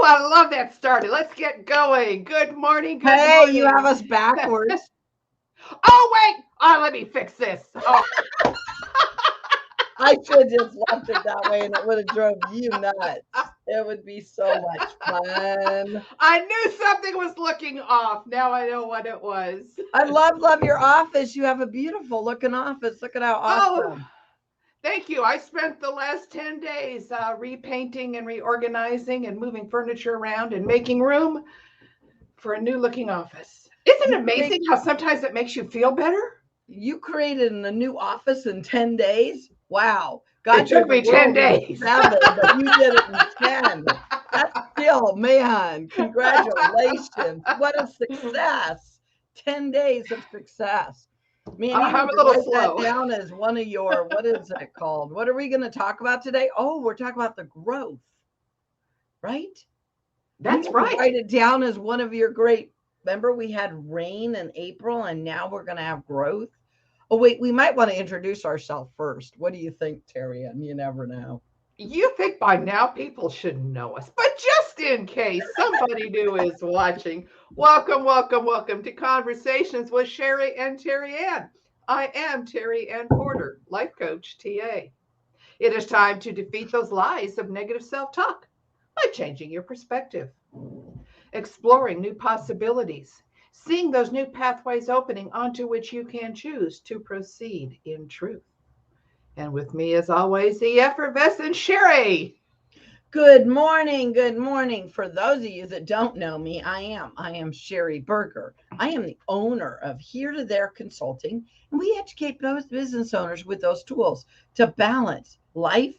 I love that started. Let's get going. Good morning. Good Hey, you have morning. us backwards. Oh, wait. Oh, let me fix this. Oh, I should have just left it that way and it would have drove you nuts. It would be so much fun. I knew something was looking off. Now I know what it was. I love your office. You have a beautiful looking office. Look at how Oh, awesome. thank you. I spent the last 10 days repainting and reorganizing and moving furniture around and making room for a new looking office. Isn't You it amazing how sometimes it makes you feel better? you created a new office in 10 days? Wow. It God took gave the me 10 world in days. 7, but you did it in 10. That's still, man, congratulations. What a success. 10 days of success. Man, you I'm need a to little write that slow. down as one of your, what is it called? What are we going to talk about today? Oh, we're talking about the growth, right? You That's need to right. write it down as one of your great. Remember, we had rain in April and now we're going to have growth. Oh, wait, we might want to introduce ourselves first. What do you think, Terry? And you never know. You think by now people should know us, but just in case somebody new is watching, welcome, welcome, welcome to Conversations with Sherry and Terry Ann. I am Terry Ann Porter, life coach, TA. It is time to defeat those lies of negative self talk by changing your perspective, exploring new possibilities, seeing those new pathways opening onto which you can choose to proceed in truth. And with me, as always, the effervescent Sherry. Good morning. Good morning. For those of you that don't know me, I am Sherry Berger. I am the owner of Here to There Consulting, and we educate those business owners with those tools to balance life,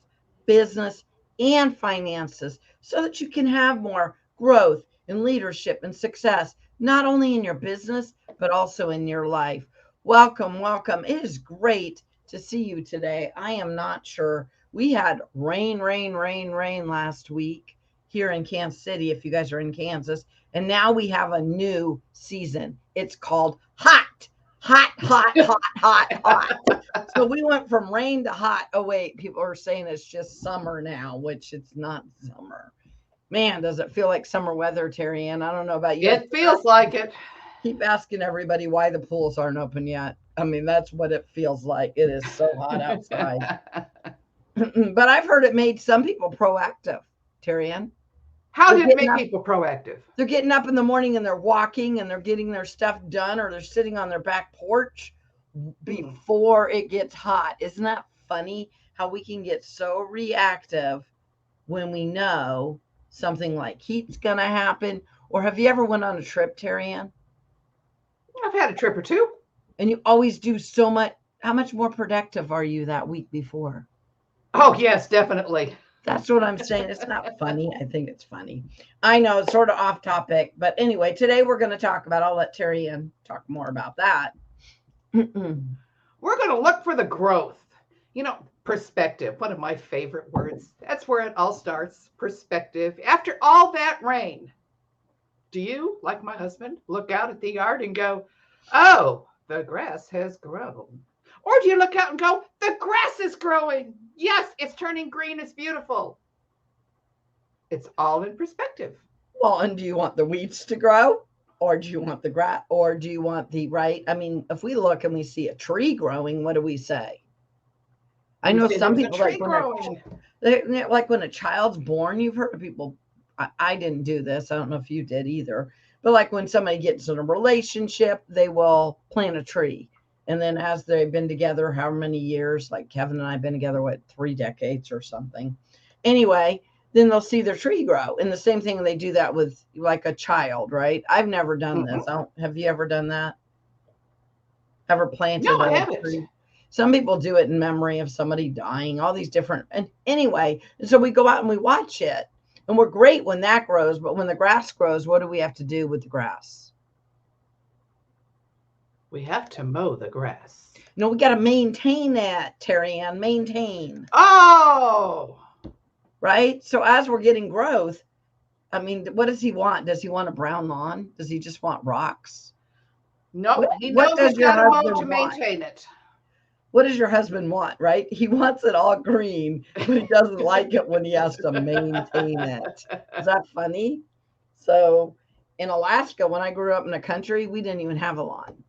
business, and finances so that you can have more growth and leadership and success, not only in your business, but also in your life. Welcome, welcome. It is great to see you today. I am not sure. We had rain last week here in Kansas City, if you guys are in Kansas. And now we have a new season. It's called hot, hot, hot, hot, hot, hot. So we went from rain to hot. Oh, wait, people are saying it's just summer now, which it's not summer. Man, does it feel like summer weather, Terry Ann? I don't know about you. It feels like it. Keep asking everybody why the pools aren't open yet. I mean, that's what it feels like. It is so hot outside. But I've heard it made some people proactive, Terry Ann. How They're did it getting make up. people proactive? They're getting up in the morning and they're walking and they're getting their stuff done, or they're sitting on their back porch Mm. before it gets hot. Isn't that funny how we can get so reactive when we know something like heat's going to happen? Or have you ever went on a trip, Terry Ann? I've had a trip or two. And you always do so much. How much more productive are you that week before? Oh, yes, definitely. That's what I'm saying. It's not funny. I think it's funny. I know it's sort of off topic, but anyway, today we're going to talk about, I'll let Terry Ann talk more about that. We're going to look for the growth. Perspective, one of my favorite words. That's where it all starts perspective. After all that rain, do you, like my husband, look out at the yard and go, oh, the grass has grown? Or do you look out and go, the grass is growing? Yes, it's turning green. It's beautiful. It's all in perspective. Well, and do you want the weeds to grow? Or do you want the grass? Or do you want the right? I mean, if we look and we see a tree growing, what do we say? I We know say some there's a people like tree growing. like when a child's born, you've heard of people. I didn't do this. I don't know if you did either. But like when somebody gets in a relationship, they will plant a tree. And then as they've been together, however many years, like Kevin and I have been together, what, 3 decades or something. Anyway, then they'll see their tree grow. And the same thing, they do that with like a child, right? I've never done this. Mm-hmm. Have you ever done that? Ever No, planted I a haven't. tree? Some people do it in memory of somebody dying, all these different. And anyway, so we go out and we watch it. And we're great when that grows. But when the grass grows, what do we have to do with the grass? We have to mow the grass. We got to maintain that, Terry Ann, maintain, Oh, right? So as we're getting growth, I mean, what does he want? Does he want a brown lawn? Does he just want rocks? no, he What knows does he's your got to mow husband to want? maintain it. what does your husband want, right? He wants it all green, but he doesn't like it when he has to maintain it. Is that funny? So in Alaska, when I grew up in the country, we didn't even have a lawn.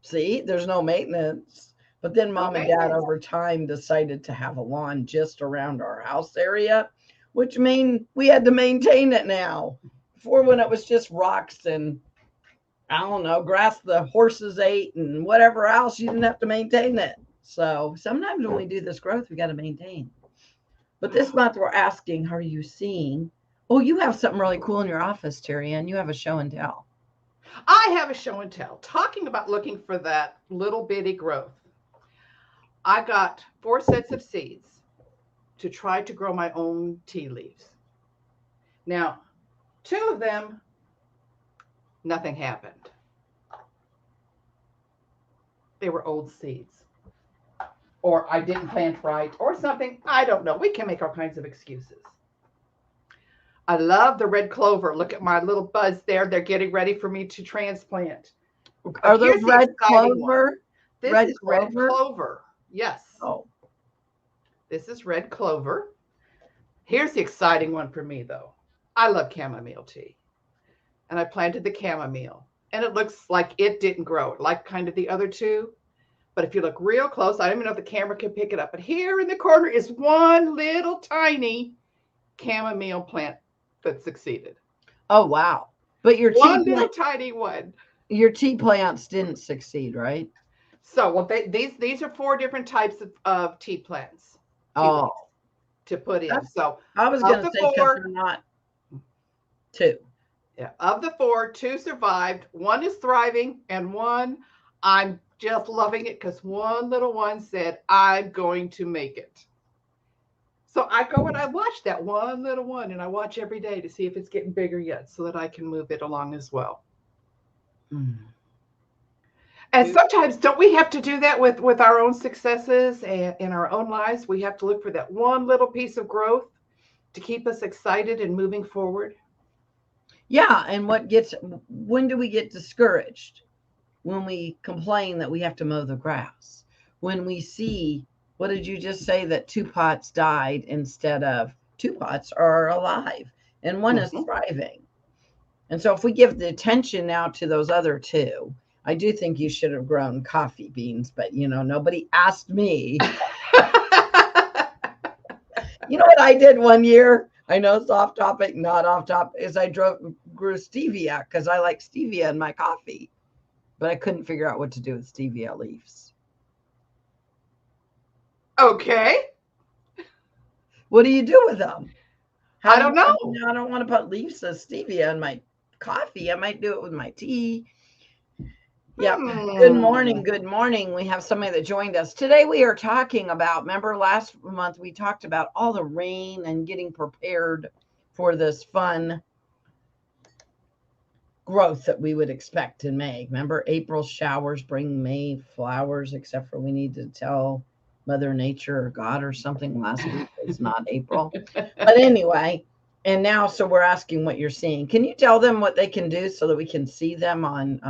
See, there's no maintenance. But then mom and dad over time decided to have a lawn just around our house area, which means we had to maintain it now. Before, when it was just rocks and I don't know, grass the horses ate and whatever else, you didn't have to maintain it. So sometimes when we do this growth, we got to maintain. But this month we're asking, are you seeing? Oh, you have something really cool in your office, Terry Ann. You have a show and tell. I have a show and tell talking about looking for that little bitty growth. I got 4 sets of seeds to try to grow my own tea leaves. Now, 2 of them, nothing happened. They were old seeds. Or I didn't plant right or something. I don't know. We can make all kinds of excuses. I love the red clover. Look at my little buds there. They're getting ready for me to transplant. Are those red clover? This is red clover. Yes. Oh. This is red clover. Here's the exciting one for me, though. I love chamomile tea. And I planted the chamomile. And it looks like it didn't grow, like kind of the other 2. But if you look real close, I don't even know if the camera can pick it up. But here in the corner is one little tiny chamomile plant that succeeded. Oh, wow. But your one little tiny one. Your tea plants didn't succeed, right? So well, these are 4 different types of tea plants. To put in. So I was going to say because they're not 2. Yeah, of the 4, 2 survived. 1 is thriving, and 1 I'm just loving it because one little one said, "I'm going to make it." So I go and I watch that one little one, and I watch every day to see if it's getting bigger yet, so that I can move it along as well. And sometimes don't we have to do that with our own successes and in our own lives? We have to look for that one little piece of growth to keep us excited and moving forward. Yeah. And when do we get discouraged? When we complain that we have to mow the grass. When we see, what did you just say, that 2 pots died instead of 2 pots are alive and 1 is thriving. And so if we give the attention now to those other 2, I do think you should have grown coffee beans, but nobody asked me. You know what I did one year? I know it's off topic, not off topic, is I grew stevia because I like stevia in my coffee, but I couldn't figure out what to do with stevia leaves. Okay. What do you do with them? I don't know. I don't want to put leaves of stevia in my coffee. I might do it with my tea. Yeah. Good morning. Good morning. We have somebody that joined us. Today we are talking about, remember last month we talked about all the rain and getting prepared for this fun growth that we would expect in May. Remember, April showers bring May flowers, except for we need to tell Mother Nature or God or something last week. It's not April. But anyway, and now, so we're asking what you're seeing. Can you tell them what they can do so that we can see them on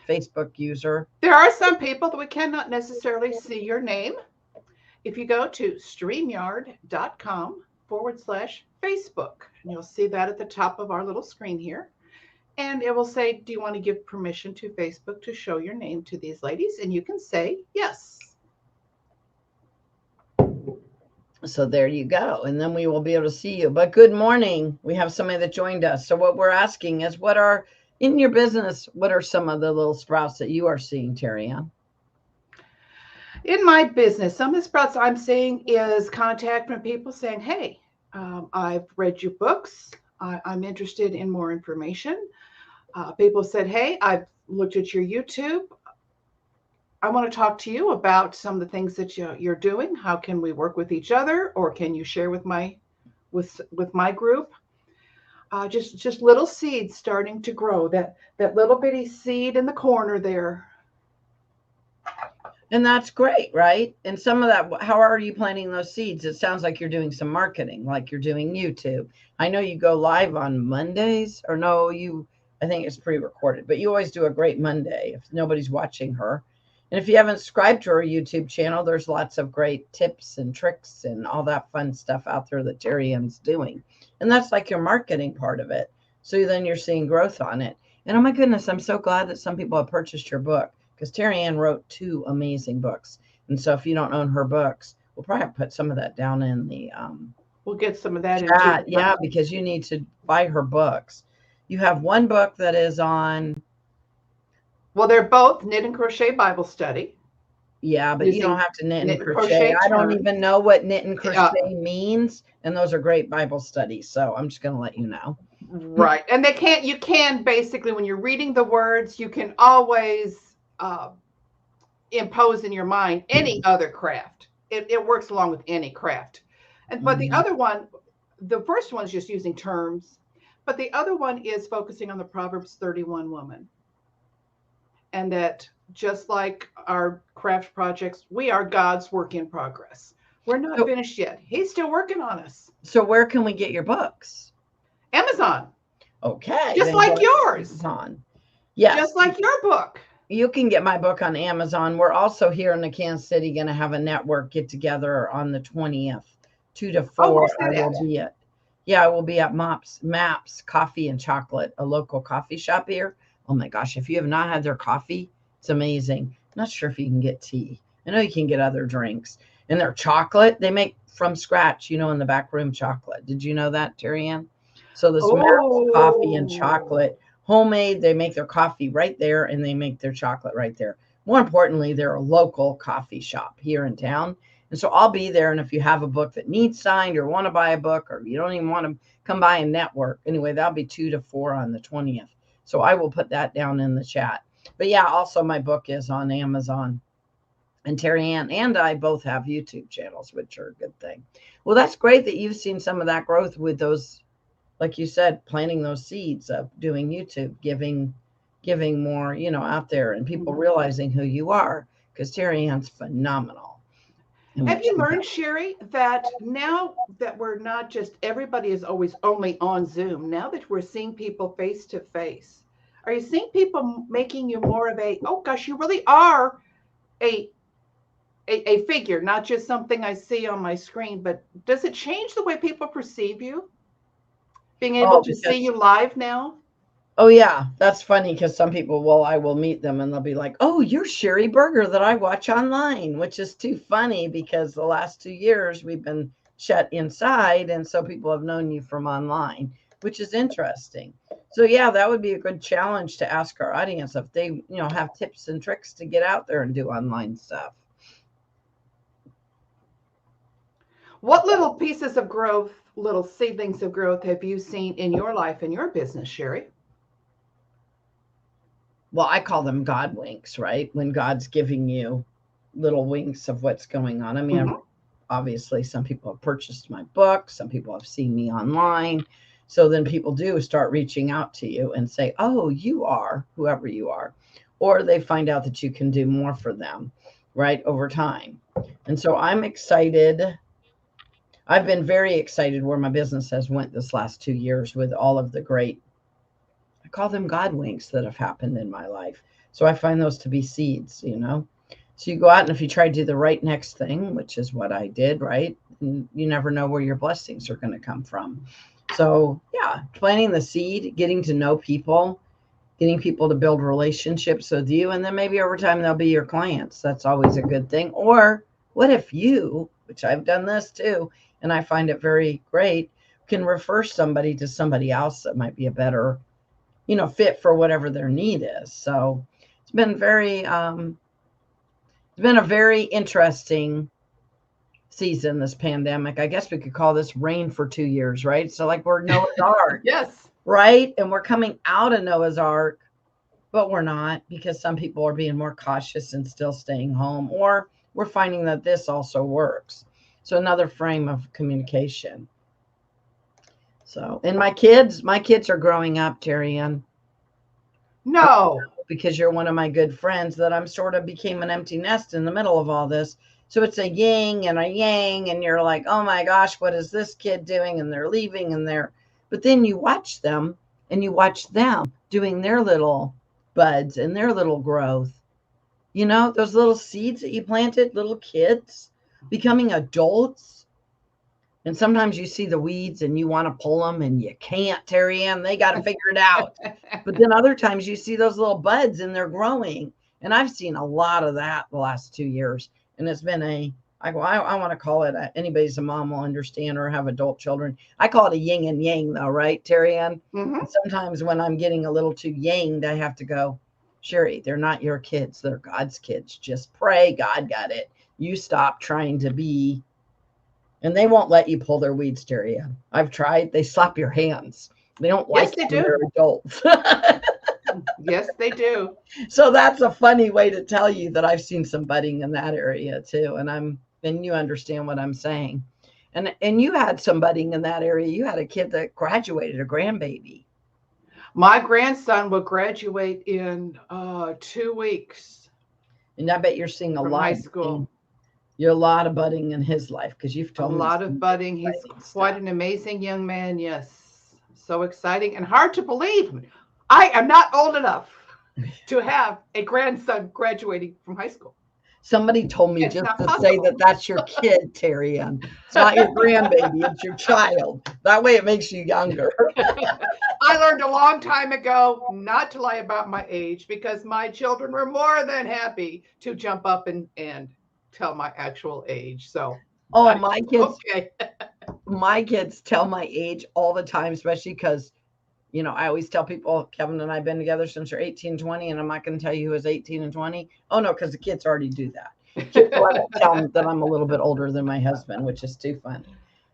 Facebook user? There are some people that we cannot necessarily see your name. If you go to streamyard.com/Facebook, and you'll see that at the top of our little screen here. And it will say, do you want to give permission to Facebook to show your name to these ladies? And you can say yes. So there you go. And then we will be able to see you. But good morning. We have somebody that joined us. So what we're asking is, in your business, what are some of the little sprouts that you are seeing, Terry Ann? In my business, some of the sprouts I'm seeing is contact from people saying, hey, I've read your books. I'm interested in more information. People said, hey, I've looked at your YouTube. I want to talk to you about some of the things that you're doing. How can we work with each other, or can you share with my group? Just little seeds starting to grow. That little bitty seed in the corner there. And that's great, right? And some of that, how are you planting those seeds? It sounds like you're doing some marketing, like you're doing YouTube. I know you go live on Mondays, or no, I think it's pre-recorded, but you always do a great Monday if nobody's watching her. And if you haven't subscribed to our YouTube channel, there's lots of great tips and tricks and all that fun stuff out there that Terry Ann's doing. And that's like your marketing part of it. So then you're seeing growth on it. And oh my goodness, I'm so glad that some people have purchased your book, because Terry Ann wrote 2 amazing books. And so if you don't own her books, we'll probably have to put some of that down in the We'll get some of that chat. into Yeah, because you need to buy her books. You have one book that is on. Well, they're both Knit and Crochet Bible Study. Yeah, but you don't Using have to knit and knit and crochet. crochet I don't terms. even know what knit and crochet means, and those are great Bible studies. So I'm just going to let you know. Right. And you can basically, when you're reading the words, you can always impose in your mind any other craft. It works along with any craft. But the other one, the first one is just using terms, but the other one is focusing on the Proverbs 31 woman. And that just like our craft projects, we are God's work in progress. We're not finished yet. He's still working on us. So where can we get your books? Amazon. Okay. Just like yours. Amazon. Yes. Just like your book. You can get my book on Amazon. We're also here in the Kansas City going to have a network get together on the 20th, 2 to 4. I will be at. Yeah, I will be at Maps Coffee and Chocolate, a local coffee shop here. Oh my gosh, if you have not had their coffee, it's amazing. I'm not sure if you can get tea. I know you can get other drinks. And their chocolate, they make from scratch, in the back room chocolate. Did you know that, Terry Ann? So this Maps Coffee and Chocolate, homemade, they make their coffee right there and they make their chocolate right there. More importantly, they're a local coffee shop here in town. And so I'll be there. And if you have a book that needs signed or want to buy a book, or you don't even want to come by and network, anyway, that'll be 2 to 4 on the 20th. So I will put that down in the chat. But yeah, also my book is on Amazon. And Terry Ann and I both have YouTube channels, which are a good thing. Well, that's great that you've seen some of that growth with those, like you said, planting those seeds of doing YouTube, giving more, out there, and people realizing who you are, because Terry Ann's phenomenal. Have you learned, Sherry, that now that we're not just everybody is always only on Zoom, now that we're seeing people face to face, are you seeing people making you more of a, oh gosh, you really are a figure, not just something I see on my screen, but does it change the way people perceive you? Being able to see you live now? Oh, yeah. That's funny because some people, I will meet them and they'll be like, oh, you're Sherry Berger that I watch online, which is too funny because the last 2 years we've been shut inside. And so people have known you from online, which is interesting. So, yeah, that would be a good challenge to ask our audience if they, have tips and tricks to get out there and do online stuff. What little pieces of growth, little seedlings of growth have you seen in your life and your business, Sherry? Well, I call them God winks, right? When God's giving you little winks of what's going on. I mean, obviously some people have purchased my book. Some people have seen me online. So then people do start reaching out to you and say, oh, you are whoever you are. Or they find out that you can do more for them, right, over time. And so I'm excited. I've been very excited where my business has went this last 2 years with all of the great, I call them God winks that have happened in my life. So I find those to be seeds, So you go out and if you try to do the right next thing, which is what I did, right? And you never know where your blessings are going to come from. So yeah, planting the seed, getting to know people, getting people to build relationships with you. And then maybe over time, they'll be your clients. That's always a good thing. Or what if you, which I've done this too, and I find it very great, can refer somebody to somebody else that might be a better, fit for whatever their need is. So it's been it's been a very interesting season, this pandemic. I guess we could call this rain for 2 years, right? So like we're Noah's Ark. Yes. Right. And we're coming out of Noah's Ark, but we're not, because some people are being more cautious and still staying home, or we're finding that this also works. So another frame of communication. So, and my kids are growing up, Terry Ann. No. Because you're one of my good friends that I'm sort of became an empty nest in the middle of all this. So it's a yin and a yang, and you're like, oh my gosh, what is this kid doing? And they're leaving but then you watch them and you watch them doing their little buds and their little growth. You know, those little seeds that you planted, little kids becoming adults. And sometimes you see the weeds and you want to pull them and you can't, Terry Ann. They got to figure it out. But then other times you see those little buds and they're growing. And I've seen a lot of that the last 2 years. And it's been I want to call it anybody's a mom will understand or have adult children. I call it a yin and yang though, right, Terry Ann? Mm-hmm. Sometimes when I'm getting a little too yanged, I have to go, Sherry, they're not your kids. They're God's kids. Just pray God got it. You stop trying to be. And they won't let you pull their weeds, Terry Ann. I've tried. They slap your hands. They don't like they it do. when they're adults. Yes, they do. So that's a funny way to tell you that I've seen some budding in that area too. And you understand what I'm saying. And you had some budding in that area. You had a kid that graduated, a grandbaby. My grandson will graduate in 2 weeks. And I bet you're seeing a from lot high of school. You're a lot of budding in his life because you've A told me lot of budding. He's quite an amazing young man. Yes. So exciting and hard to believe. I am not old enough to have a grandson graduating from high school. Somebody told me It's just not to possible. say that that's your kid, Terry Ann. It's not your grandbaby, it's your child. That way it makes you younger. I learned a long time ago not to lie about my age because my children were more than happy to jump up and tell my actual age. So, Oh, my kids, okay. my kids tell my age all the time, especially because, you know, I always tell people Kevin and I have been together since we're 18, 20, and I'm not going to tell you who is 18 and 20. Oh, no, because the kids already do that. Kids love to tell them that I'm a little bit older than my husband, which is too fun.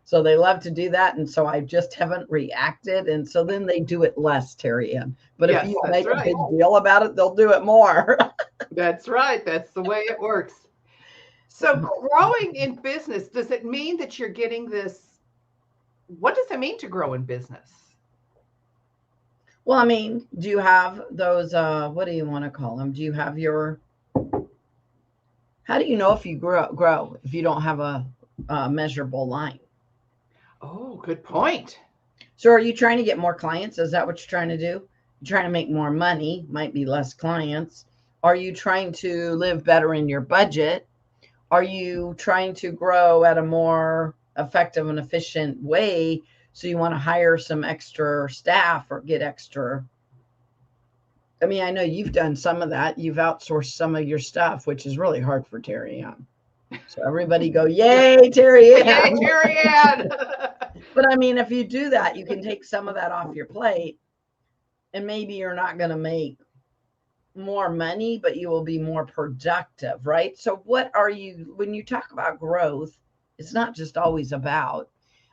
So they love to do that. And so I just haven't reacted. And so then they do it less, Terry Ann. But Yes, if you that's make right. a big deal about it, they'll do it more. That's right. That's the way it works. So growing in business, does it mean that you're getting this? What does it mean to grow in business? Well, I mean, do you have those, what do you want to call them? Do you have how do you know if you grow if you don't have a measurable line? Oh, good point. So are you trying to get more clients? Is that what you're trying to do? You're trying to make more money, might be less clients. Are you trying to live better in your budget? Are you trying to grow at a more effective and efficient way? So you want to hire some extra staff or get extra. I mean, I know you've done some of that. You've outsourced some of your stuff, which is really hard for Terry Ann. So everybody go, yay, Terry Ann. Yay, Terry Ann. But I mean, if you do that, you can take some of that off your plate and maybe you're not going to make more money, but you will be more productive, right? So what are you, when you talk about growth, it's not just always about,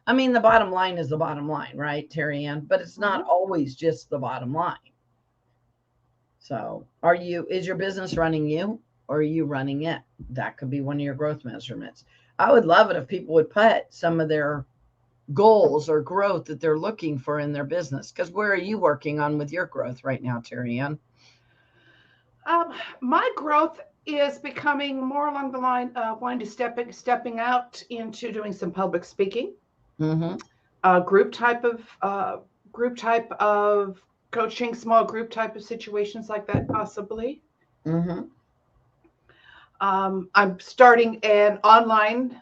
I mean, the bottom line is the bottom line, right, Terry Ann? But it's not always just the bottom line. So is your business running you or are you running it? That could be one of your growth measurements. I would love it if people would put some of their goals or growth that they're looking for in their business. Because where are you working on with your growth right now, Terry Ann? My growth is becoming more along the line of wanting to stepping out into doing some public speaking, group type of coaching, small group type of situations like that, possibly. I'm starting an online.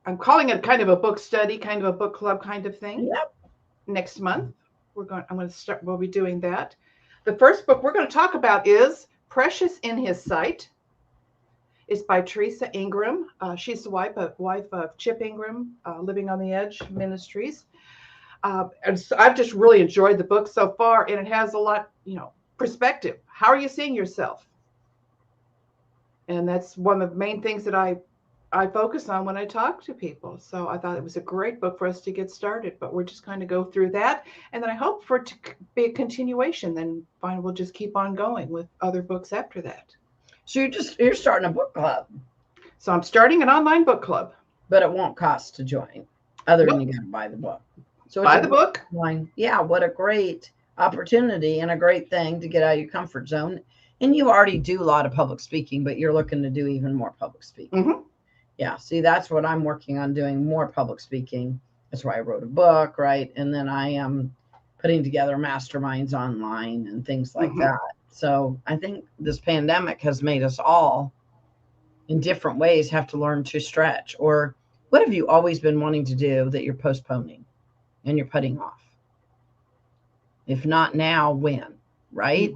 I'm calling it kind of a book study, kind of a book club kind of thing. Yep. Next month, we'll be doing that. The first book we're going to talk about is Precious in His Sight. It's by Teresa Ingram. She's the wife of Chip Ingram, Living on the Edge Ministries. And so I've just really enjoyed the book so far, and it has a lot, perspective. How are you seeing yourself? And that's one of the main things that I focus on when I talk to people. So I thought it was a great book for us to get started, but we're just going to go through that. And then I hope for it to be a continuation. Then fine, we'll just keep on going with other books after that. So you're starting a book club. So I'm starting an online book club. But it won't cost to join other than you got to buy the book. So buy the book. Yeah, what a great opportunity and a great thing to get out of your comfort zone. And you already do a lot of public speaking, but you're looking to do even more public speaking. Yeah, see, that's what I'm working on, doing more public speaking. That's why I wrote a book, right? And then I am putting together masterminds online and things like that. So I think this pandemic has made us all in different ways have to learn to stretch. Or what have you always been wanting to do that you're postponing and you're putting off? If not now, when? Right?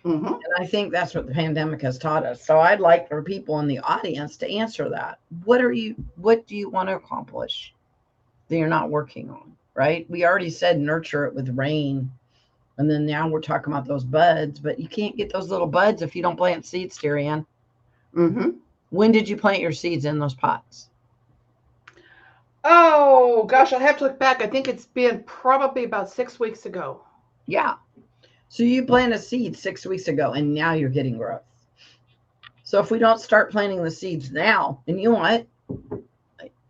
Mm-hmm. And I think that's what the pandemic has taught us. So I'd like for people in the audience to answer that. What do you want to accomplish that you're not working on? Right? We already said nurture it with rain. And then now we're talking about those buds, but you can't get those little buds if you don't plant seeds, Terry-Ann. Mm-hmm. When did you plant your seeds in those pots? Oh gosh, I'll have to look back. I think it's been probably about 6 weeks ago. Yeah. So you planted a seed 6 weeks ago and now you're getting growth. So if we don't start planting the seeds now, and you know what?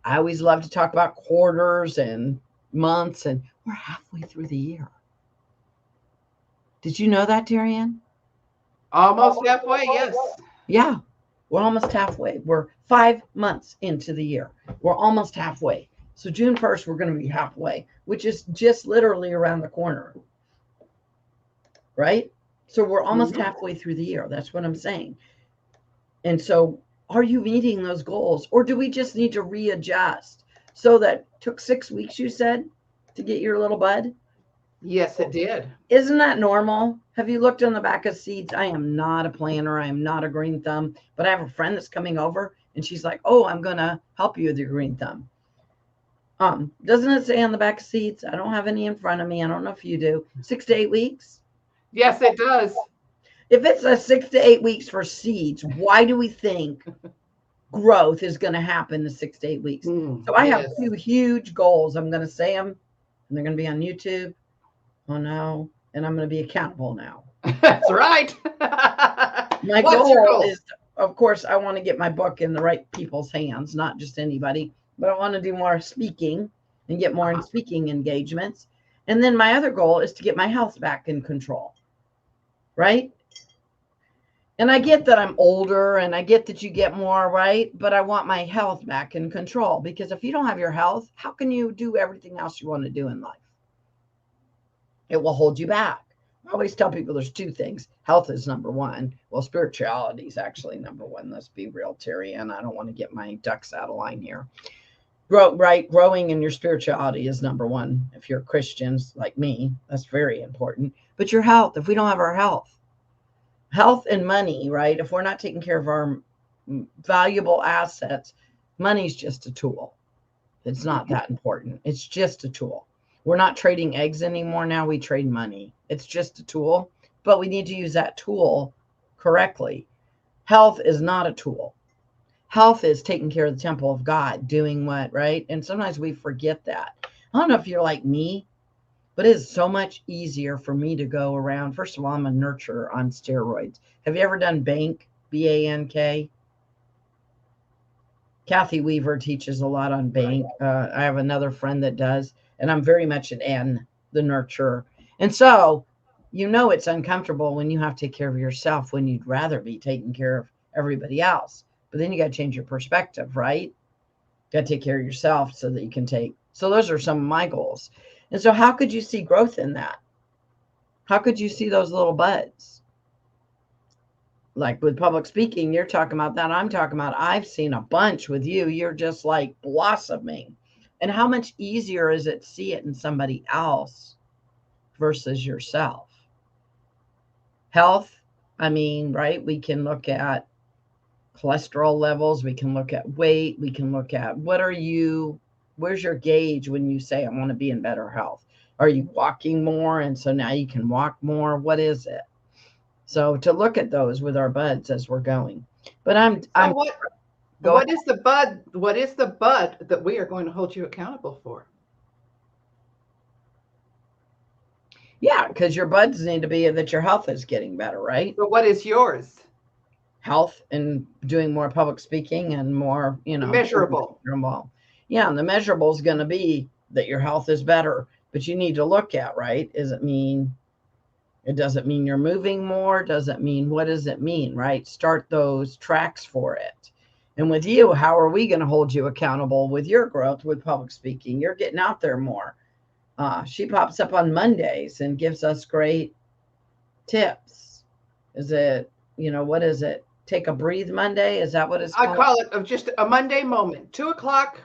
I always love to talk about quarters and months, and we're halfway through the year. Did you know that, Terry-Ann? Almost halfway, yes. Yeah, we're almost halfway. We're 5 months into the year. We're almost halfway. So June 1st, we're going to be halfway, which is just literally around the corner. Right? So we're almost halfway through the year. That's what I'm saying. And so are you meeting those goals, or do we just need to readjust? So that took 6 weeks, you said, to get your little bud? Yes, it did. Isn't that normal? Have you looked on the back of seeds? I am not a planner. I am not a green thumb, but I have a friend that's coming over and she's like, oh, I'm going to help you with your green thumb. Doesn't it say on the back of seeds? I don't have any in front of me. I don't know if you do. 6 to 8 weeks? Yes, it does. If it's a 6 to 8 weeks for seeds, why do we think growth is going to happen in 6 to 8 weeks? So I have 2 huge goals. I'm going to say them, and they're going to be on YouTube. Oh no. And I'm going to be accountable now. That's right. My goal is, of course, I want to get my book in the right people's hands, not just anybody, but I want to do more speaking and get more in speaking engagements. And then my other goal is to get my health back in control. Right? And I get that I'm older and I get that you get more, right? But I want my health back in control, because if you don't have your health, how can you do everything else you want to do in life? It will hold you back. I always tell people there's 2 things. Health is number 1. Well, spirituality is actually number 1. Let's be real, Terry. And I don't want to get my ducks out of line here. Growing in your spirituality is number 1. If you're Christians like me, that's very important. But your health, if we don't have our health and money, right? If we're not taking care of our valuable assets, money's just a tool. It's not that important. It's just a tool. We're not trading eggs anymore. Now we trade money. It's just a tool, but we need to use that tool correctly. Health is not a tool. Health is taking care of the temple of God, doing what, right? And sometimes we forget that. I don't know if you're like me, but it is so much easier for me to go around. First of all, I'm a nurturer on steroids. Have you ever done BANK, B-A-N-K? Kathy Weaver teaches a lot on BANK. I have another friend that does, and I'm very much an N, the nurturer. And so, it's uncomfortable when you have to take care of yourself when you'd rather be taking care of everybody else. But then you got to change your perspective, right? Got to take care of yourself so that you can take. So those are some of my goals. And so how could you see growth in that? How could you see those little buds? Like with public speaking, you're talking about that. I'm talking about, I've seen a bunch with you. You're just like blossoming. And how much easier is it to see it in somebody else versus yourself? Health, right? We can look at cholesterol levels. We can look at weight. We can look at where's your gauge when you say, I want to be in better health? Are you walking more? And so now you can walk more. What is it? So to look at those with our buds as we're going. But what is the bud? What is the bud that we are going to hold you accountable for? Yeah, because your buds need to be that your health is getting better, right? But what is yours? Health and doing more public speaking and more, measurable. Yeah, and the measurable is going to be that your health is better. But you need to look at, right? It doesn't mean you're moving more. Doesn't mean, what does it mean, right? Start those tracks for it. And with you, how are we going to hold you accountable with your growth with public speaking? You're getting out there more. She pops up on Mondays and gives us great tips. Is it, what is it? Take a breathe Monday? Is that what it's I called? call it just a Monday moment. 2 o'clock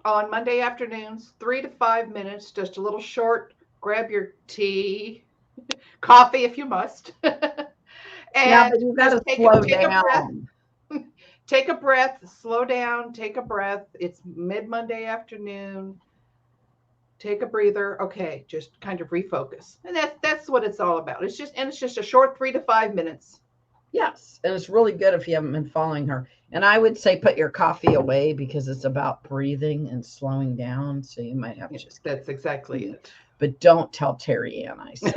on Monday afternoons, 3 to 5 minutes, just a little short. Grab your tea, coffee if you must, Yeah, and but you got just to slow take a breath. down. Take a breath, slow down, take a breath. It's mid Monday afternoon. Take a breather. Okay, just kind of refocus. And that's what it's all about. It's just a short 3 to 5 minutes. Yes, and it's really good if you haven't been following her. And I would say put your coffee away because it's about breathing and slowing down. So you might have to Yes, just keep that's exactly it. it. But don't tell Terry Ann I said.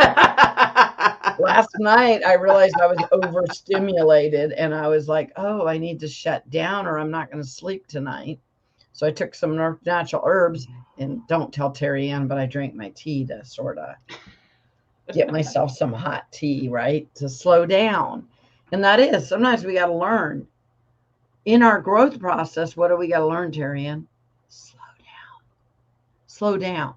Last night I realized I was overstimulated and I was like, oh, I need to shut down or I'm not going to sleep tonight. So I took some natural herbs and don't tell Terry Ann, but I drank my tea to sort of get myself some hot tea, right? To slow down. And that is sometimes we got to learn in our growth process. What do we got to learn, Terry Ann? Slow down. Slow down.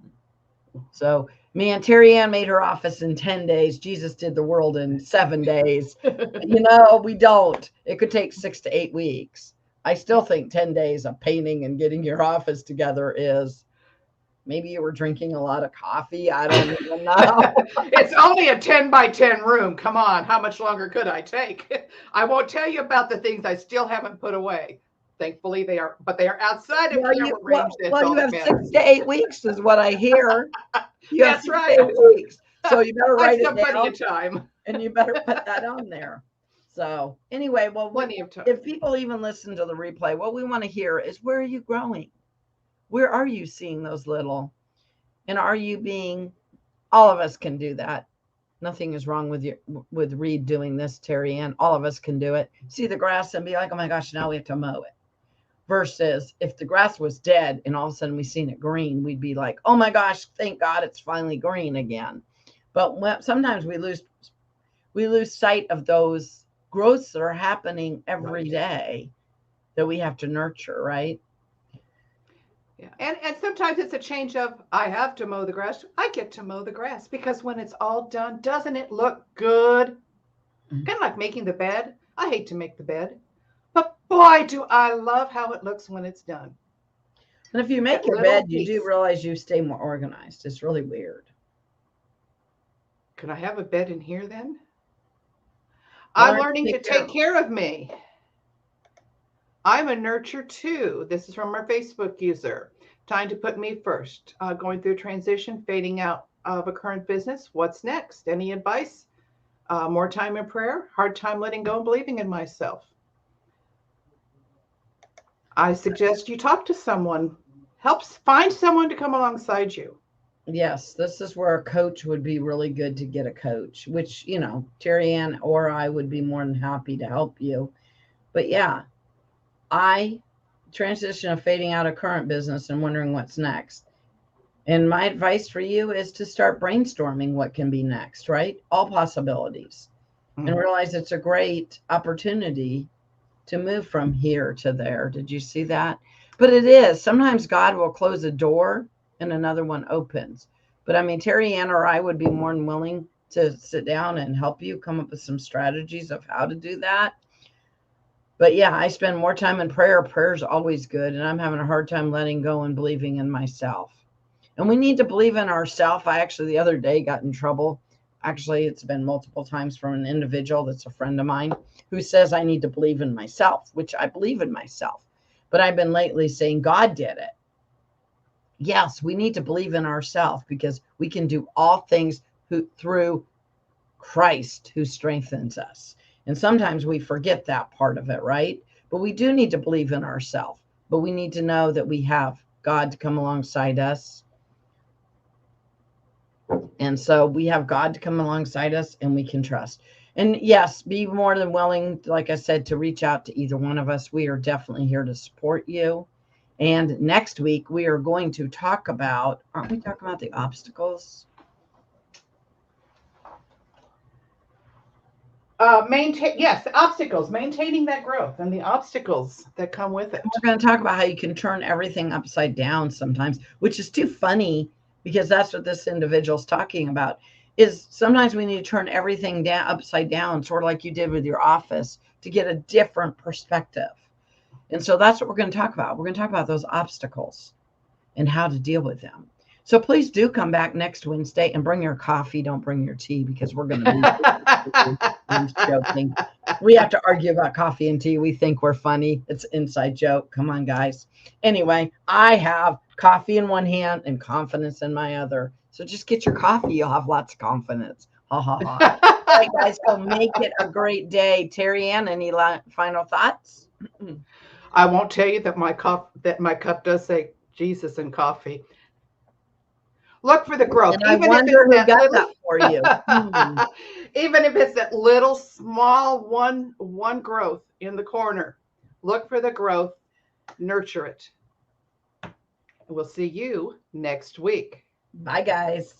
So me and Terry Ann made her office in 10 days. Jesus did the world in 7 days. We don't. It could take 6 to 8 weeks. I still think 10 days of painting and getting your office together is maybe you were drinking a lot of coffee. I don't even know. It's only a 10 by 10 room. Come on. How much longer could I take? I won't tell you about the things I still haven't put away. Thankfully, they are outside of camera range. That's all You that have 6 matters. to 8 weeks is what I hear. You have That's 6 right. to 8 weeks. So you better I've write still it plenty down of time. and you better put that on there. So anyway, Plenty of time. if people even listen to the replay, what we want to hear is where are you growing? Where are you seeing those little? And are you being, all of us can do that. Nothing is wrong with Reed doing this, Terry Ann. All of us can do it. See the grass and be like, oh my gosh, now we have to mow it. Versus if the grass was dead and all of a sudden we seen it green, we'd be like, oh my gosh, thank God it's finally green again. But sometimes we lose sight of those growths that are happening every day that we have to nurture, right? Yeah. And sometimes it's a change of I have to mow the grass. I get to mow the grass because when it's all done, doesn't it look good? Kind of like making the bed. I hate to make the bed, but boy, do I love how it looks when it's done. And if you make your bed, you do realize you stay more organized. It's really weird. Could I have a bed in here then? I'm learning to take care of me. I'm a nurture too. This is from our Facebook user. Time to put me first. Going through a transition, fading out of a current business. What's next? Any advice? More time in prayer. Hard time letting go and believing in myself. I suggest you talk to someone. Helps find someone to come alongside you. Yes, this is where a coach would be really good to get a coach, which, Terry Ann or I would be more than happy to help you. But yeah, I transition of fading out of current business and wondering what's next. And my advice for you is to start brainstorming what can be next, right? All possibilities. Mm-hmm. And realize it's a great opportunity to move from here to there. Did you see that? But it is. Sometimes God will close a door and another one opens. But I mean, Terry Ann or I would be more than willing to sit down and help you come up with some strategies of how to do that. But yeah, I spend more time in prayer. Prayer is always good. And I'm having a hard time letting go and believing in myself. And we need to believe in ourselves. I actually, the other day, got in trouble. Actually, it's been multiple times from an individual that's a friend of mine who says I need to believe in myself, which I believe in myself. But I've been lately saying God did it. Yes, we need to believe in ourselves because we can do all things through Christ who strengthens us. And sometimes we forget that part of it, right? But we do need to believe in ourselves. But we need to know that we have God to come alongside us. And so we have God to come alongside us and we can trust. And yes, be more than willing, like I said, to reach out to either one of us. We are definitely here to support you. And next week, we are going to talk about, aren't we talking about the obstacles? Obstacles, maintaining that growth and the obstacles that come with it. We're going to talk about how you can turn everything upside down sometimes, which is too funny because that's what this individual is talking about. is sometimes we need to turn everything down upside down, sort of like you did with your office, to get a different perspective. And so that's what we're going to talk about. We're going to talk about those obstacles and how to deal with them. So please do come back next Wednesday and bring your coffee. Don't bring your tea because we're going to be I'm joking. We have to argue about coffee and tea. We think we're funny. It's an inside joke. Come on, guys. Anyway, I have coffee in one hand and confidence in my other. So just get your coffee. You'll have lots of confidence. Ha ha ha. All right, guys, go make it a great day. Terry Ann, any final thoughts? I won't tell you that my cup does say Jesus and coffee. Look for the growth. And I wonder who got that for you. Even if it's that little small one growth in the corner, look for the growth, nurture it. We'll see you next week. Bye, guys.